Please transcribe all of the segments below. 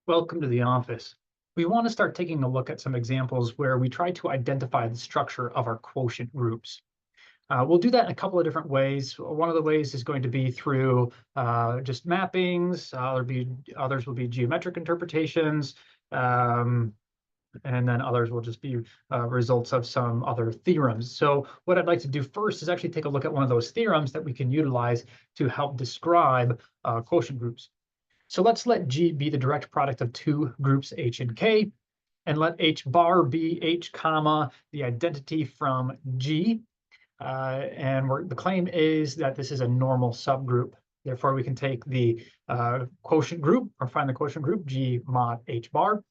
Welcome to the office. We want to start taking a look at some examples where we try to identify the structure of our quotient groups. We'll do that in a couple of different ways. One of the ways is going to be through just mappings. Others will be geometric interpretations, and then others will just be results of some other theorems. So what I'd like to do first is actually take a look at one of those theorems that we can utilize to help describe quotient groups. So let's let G be the direct product of two groups H and K, and let H bar be H comma the identity from G. The claim is that this is a normal subgroup. Therefore, we can take the quotient group or find the quotient group G mod H bar.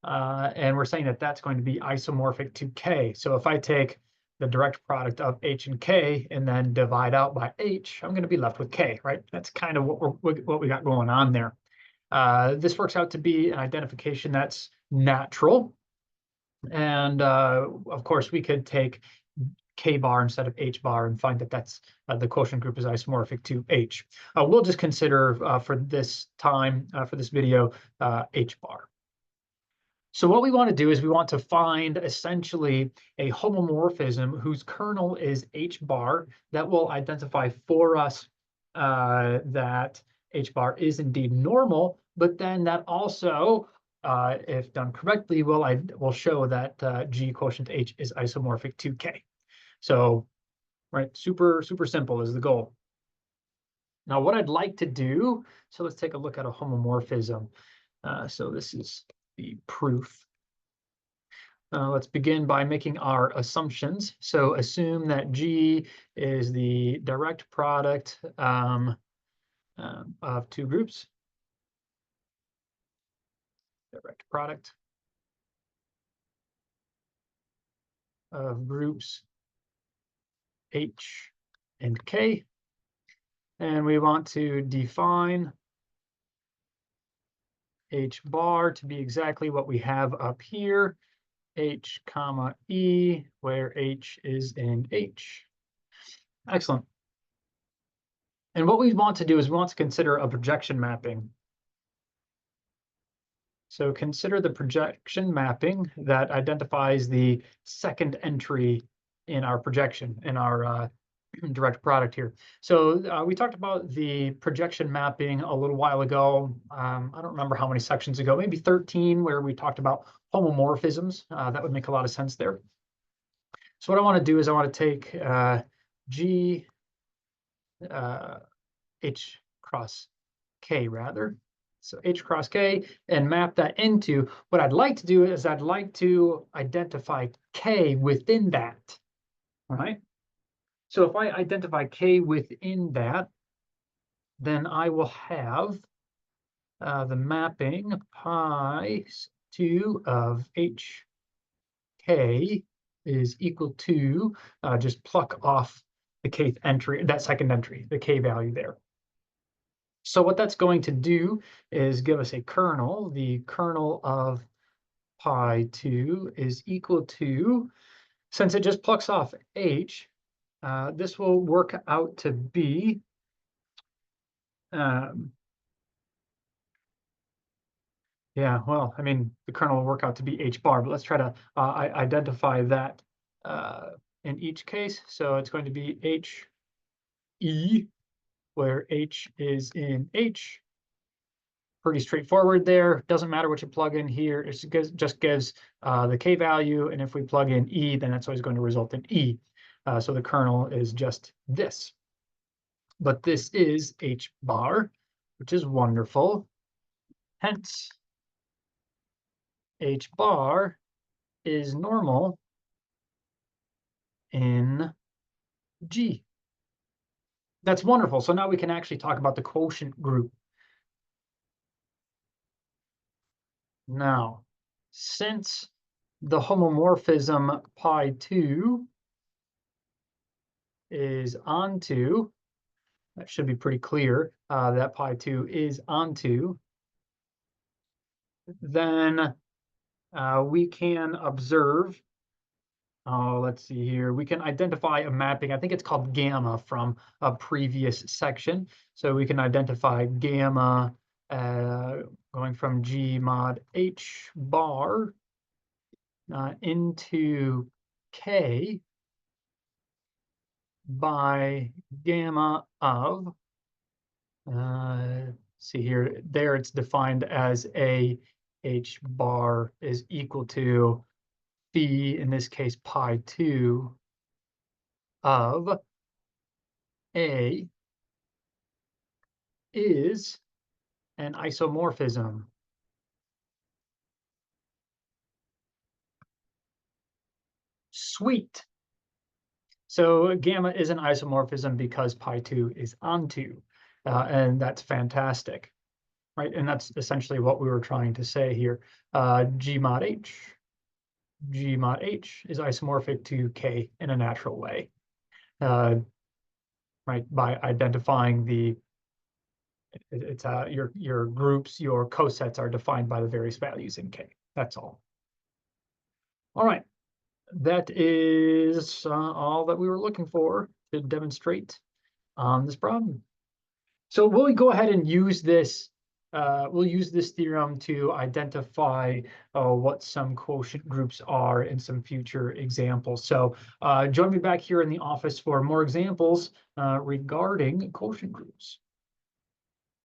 And we're saying that that's going to be isomorphic to K. So if I take the direct product of H and K and then divide out by H, I'm going to be left with K, right? That's kind of what we got going on there. This works out to be an identification that's natural. And of course, we could take K bar instead of H bar and find that that's the quotient group is isomorphic to H. We'll just consider for this time, for this video, H bar. So what we want to do is we want to find essentially a homomorphism whose kernel is H bar that will identify for us that H bar is indeed normal, but then that also, if done correctly, will show that G quotient H is isomorphic to K. So, right, super simple is the goal. Now, what I'd like to do, so let's take a look at a homomorphism. So this is the proof. Let's begin by making our assumptions. So assume that G is the direct product of two groups. Direct product of groups H and K. And we want to define H bar to be exactly what we have up here, H comma E, where H is in H. Excellent. And what we want to do is we want to consider a projection mapping. So consider the projection mapping that identifies the second entry in our projection, in our direct product here. So we talked about the projection mapping a little while ago. I don't remember how many sections ago, maybe 13, where we talked about homomorphisms. That would make a lot of sense there. So what I want to do is I want to take G H cross K rather. So H cross K and map that into, what I'd like to do is I'd like to identify K within that, all right? So if I identify K within that, then I will have the mapping pi 2 of H K is equal to, just pluck off the kth entry, that second entry, the K value there. So what that's going to do is give us a kernel. The kernel of pi 2 is equal to, since it just plucks off H, this will work out to be yeah, well, I mean, the kernel will work out to be H bar, but let's try to identify that in each case. So it's going to be H E, where H is in H. Pretty straightforward there. Doesn't matter what you plug in here. It just gives the K value. And if we plug in E, then that's always going to result in E. So the kernel is just this. But this is H bar, which is wonderful. Hence, H bar is normal in G. That's wonderful. So now we can actually talk about the quotient group. Now, since the homomorphism pi 2 is onto, that should be pretty clear that pi 2 is onto, then we can observe, let's see here, we can identify a mapping. I think it's called gamma from a previous section. So we can identify gamma going from G mod H bar into K by gamma of, see here, there it's defined as a H bar is equal to phi, in this case, pi 2 of A is an isomorphism. Sweet. So gamma is an isomorphism because pi 2 is onto, and that's fantastic, right? And that's essentially what we were trying to say here. G mod H is isomorphic to K in a natural way, right? By identifying it's your groups, your cosets are defined by the various values in K. That's all. All right, that is all that we were looking for to demonstrate on this problem. So we'll go ahead and use this. We'll use this theorem to identify what some quotient groups are in some future examples. So join me back here in the office for more examples regarding quotient groups.